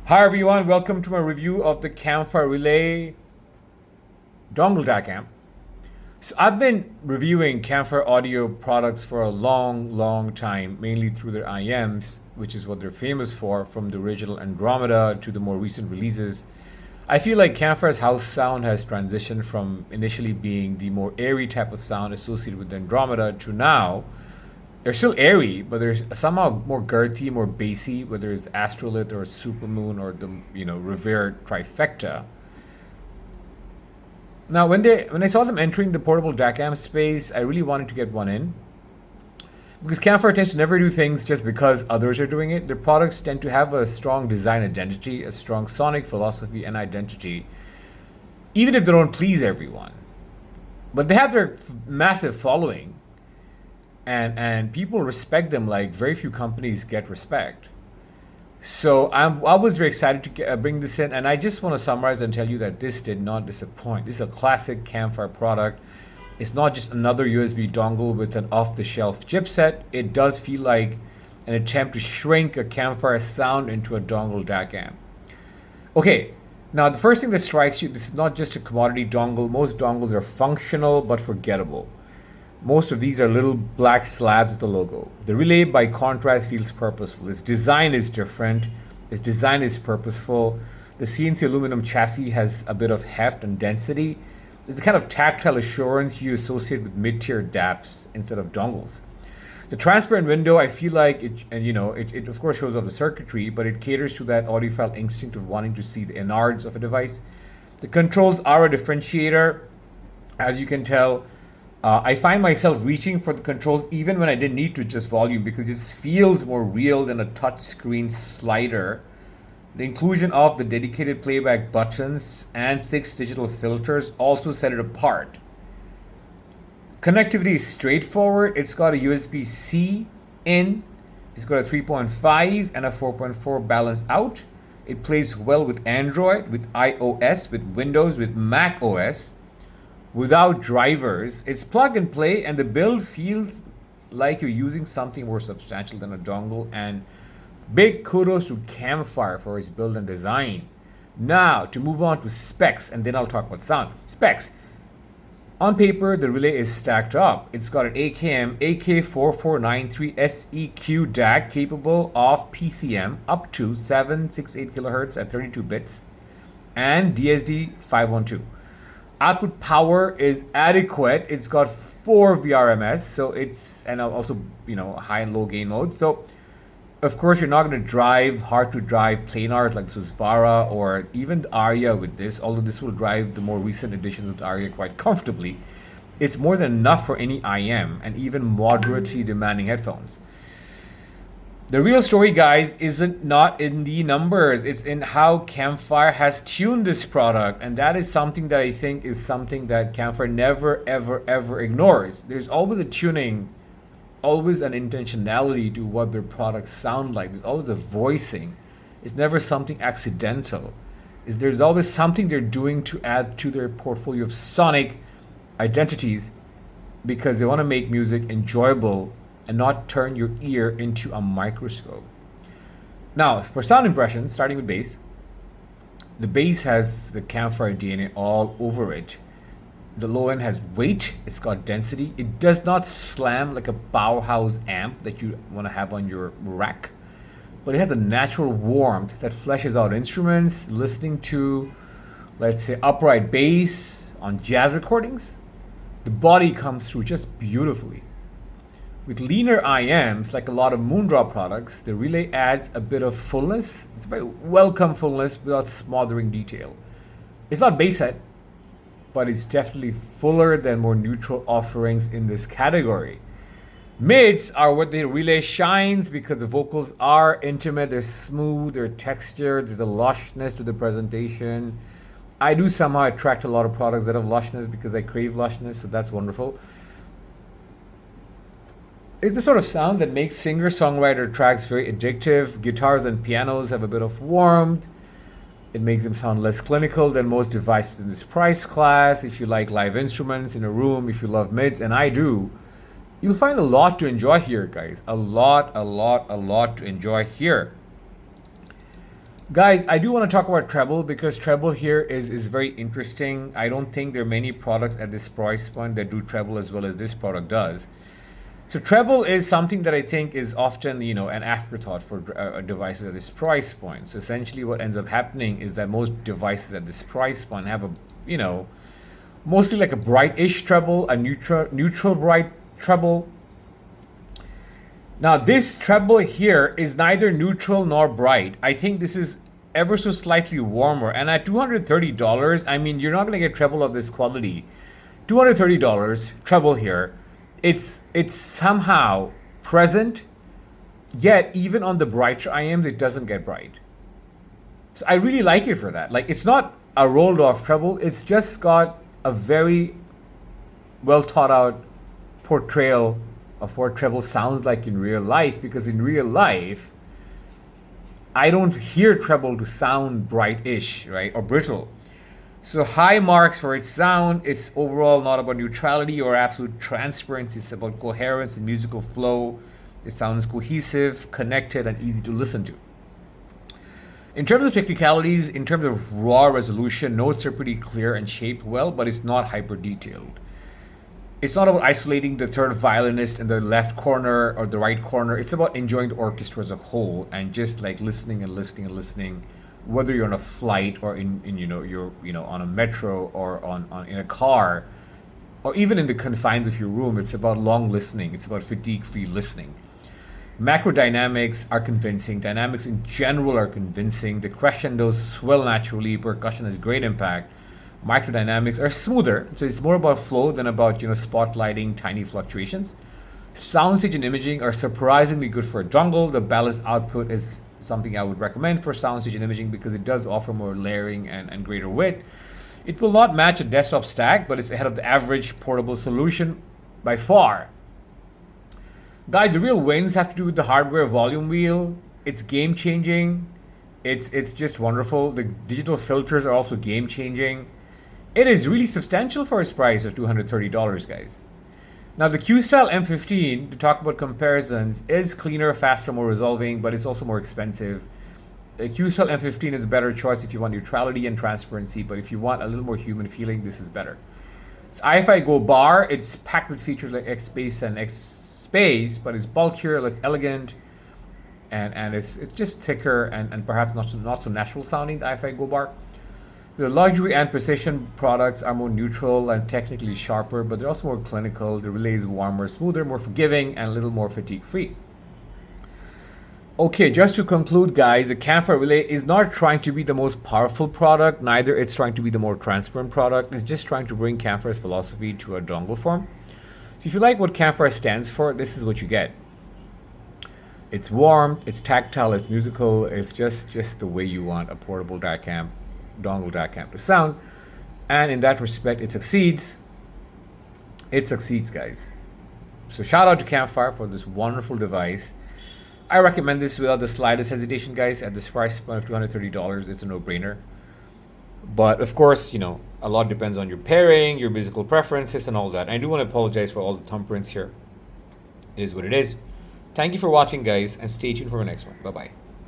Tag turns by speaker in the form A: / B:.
A: Hi everyone, welcome to my review of the Campfire Relay Dongle DAC amp. So I've been reviewing Campfire audio products for a long time, mainly through their IMs, which is what they're famous for, from the original Andromeda to the more recent releases. I feel like Campfire's house sound has transitioned from initially being the more airy type of sound associated with the Andromeda to now they're still airy, but they're somehow more girthy, more bassy, whether it's Astrolith or Supermoon or the revered trifecta. Now, when I saw them entering the portable DAC amp space, I really wanted to get one in because Campfire tends to never do things just because others are doing it. Their products tend to have a strong design identity, a strong sonic philosophy and identity, even if they don't please everyone. But they have their massive following. And people respect them like very few companies get respect. So I was very excited to bring this in, and I just want to summarize and tell you that this did not disappoint. This is a classic Campfire product. It's not just another USB dongle with an off-the-shelf chipset. It does feel like an attempt to shrink a Campfire sound into a dongle DAC amp. Okay, now the first thing that strikes you, this is not just a commodity dongle. Most dongles are functional but forgettable. Most of these are little black slabs with the logo. The relay, by contrast, feels purposeful. Its design is different. Its design is purposeful. The CNC aluminum chassis has a bit of heft and density. It's the kind of tactile assurance you associate with mid-tier DAPs instead of dongles. The transparent window, I feel like it of course shows off the circuitry, but it caters to that audiophile instinct of wanting to see the innards of a device. The controls are a differentiator, as you can tell. I find myself reaching for the controls even when I didn't need to adjust volume because it feels more real than a touchscreen slider. The inclusion of the dedicated playback buttons and 6 digital filters also set it apart. Connectivity is straightforward. It's got a USB-C in, it's got a 3.5 and a 4.4 balance out. It plays well with Android, with iOS, with Windows, with Mac OS. Without drivers, it's plug and play, and the build feels like you're using something more substantial than a dongle. And big kudos to Campfire for its build and design. Now, to move on to specs, and then I'll talk about sound. Specs. On paper, the relay is stacked up. It's got an AKM AK4493 SEQ DAC capable of PCM up to 768 kHz at 32 bits and DSD 512. Output power is adequate. It's got 4 VRMS, so and also high and low gain modes. So of course you're not going to drive hard to drive planars like the Susvara or even the Aria with this, although this will drive the more recent editions of the Aria quite comfortably. It's more than enough for any IM and even moderately demanding headphones. The real story, guys, isn't not in the numbers. It's in how Campfire has tuned this product. And that is something that I think is something that Campfire never, ever ignores. There's always a tuning, always an intentionality to what their products sound like. There's always a voicing. It's never something accidental. There's always something they're doing to add to their portfolio of sonic identities because they want to make music enjoyable and not turn your ear into a microscope. Now, for sound impressions, starting with bass, the bass has the Campfire DNA all over it. The low end has weight, it's got density. It does not slam like a powerhouse amp that you want to have on your rack, but it has a natural warmth that fleshes out instruments. Listening to, let's say, upright bass on jazz recordings, the body comes through just beautifully. With leaner IMs, like a lot of Moondrop products, the relay adds a bit of fullness. It's very welcome fullness without smothering detail. It's not bass head, but it's definitely fuller than more neutral offerings in this category. Mids are where the relay shines because the vocals are intimate, they're smooth, they're textured, there's a lushness to the presentation. I do somehow attract a lot of products that have lushness because I crave lushness, so that's wonderful. It's the sort of sound that makes singer-songwriter tracks very addictive. Guitars and pianos have a bit of warmth. It makes them sound less clinical than most devices in this price class. If you like live instruments in a room, if you love mids, and I do, you'll find a lot to enjoy here, guys. A lot to enjoy here. Guys, I do want to talk about treble because treble here is very interesting. I don't think there are many products at this price point that do treble as well as this product does. So treble is something that I think is often, an afterthought for devices at this price point. So essentially what ends up happening is that most devices at this price point have a, mostly like a bright-ish treble, a neutral bright treble. Now this treble here is neither neutral nor bright. I think this is ever so slightly warmer. And at $230, I mean, you're not gonna get treble of this quality. $230 treble here. It's somehow present, yet even on the brighter IMs, it doesn't get bright. So I really like it for that. Like, it's not a rolled off treble. It's just got a very well thought out portrayal of what treble sounds like in real life, because in real life I don't hear treble to sound bright-ish, right, or brittle. So high marks for its sound. It's overall not about neutrality or absolute transparency. It's about coherence and musical flow. It sounds cohesive, connected, and easy to listen to. In terms of technicalities, in terms of raw resolution, notes are pretty clear and shaped well, but it's not hyper detailed. It's not about isolating the third violinist in the left corner or the right corner. It's about enjoying the orchestra as a whole and just like listening and listening and listening, whether you're on a flight or in you're on a metro or on in a car, or even in the confines of your room. It's about long listening. It's about fatigue-free listening. Macro dynamics are convincing. Dynamics in general are convincing. The crescendos swell naturally. Percussion has great impact. Microdynamics are smoother, so it's more about flow than about spotlighting tiny fluctuations. Soundstage and imaging are surprisingly good for a dongle. The balanced output is something I would recommend for soundstage and imaging because it does offer more layering and greater width. It will not match a desktop stack, but it's ahead of the average portable solution by far. Guys, the real wins have to do with the hardware volume wheel. It's game changing. It's just wonderful. The digital filters are also game changing. It is really substantial for its price of $230, guys. Now the Q-Style M15, to talk about comparisons, is cleaner, faster, more resolving, but it's also more expensive. The Q-Style M15 is a better choice if you want neutrality and transparency, but if you want a little more human feeling, this is better. iFi Go Bar, it's packed with features like X-Space and X-Space, but it's bulkier, less elegant, and it's just thicker and perhaps not so natural sounding, the iFi Go Bar. The luxury and precision products are more neutral and technically sharper, but they're also more clinical. The relay is warmer, smoother, more forgiving, and a little more fatigue-free. Okay, just to conclude, guys, the Campfire relay is not trying to be the most powerful product, neither it's trying to be the more transparent product. It's just trying to bring Campfire's philosophy to a dongle form. So if you like what Campfire stands for, this is what you get. It's warm, it's tactile, it's musical, it's just the way you want a portable DAC amp, dongle DAC amp to sound, and in that respect it succeeds. It succeeds, guys. So shout out to Campfire for this wonderful device. I recommend this without the slightest hesitation, guys. At this price point of $230, it's a no-brainer. But of course, a lot depends on your pairing, your musical preferences, and all that. I do want to apologize for all the thumbprints here. It is what it is. Thank you for watching, guys, and stay tuned for the next one. Bye-bye.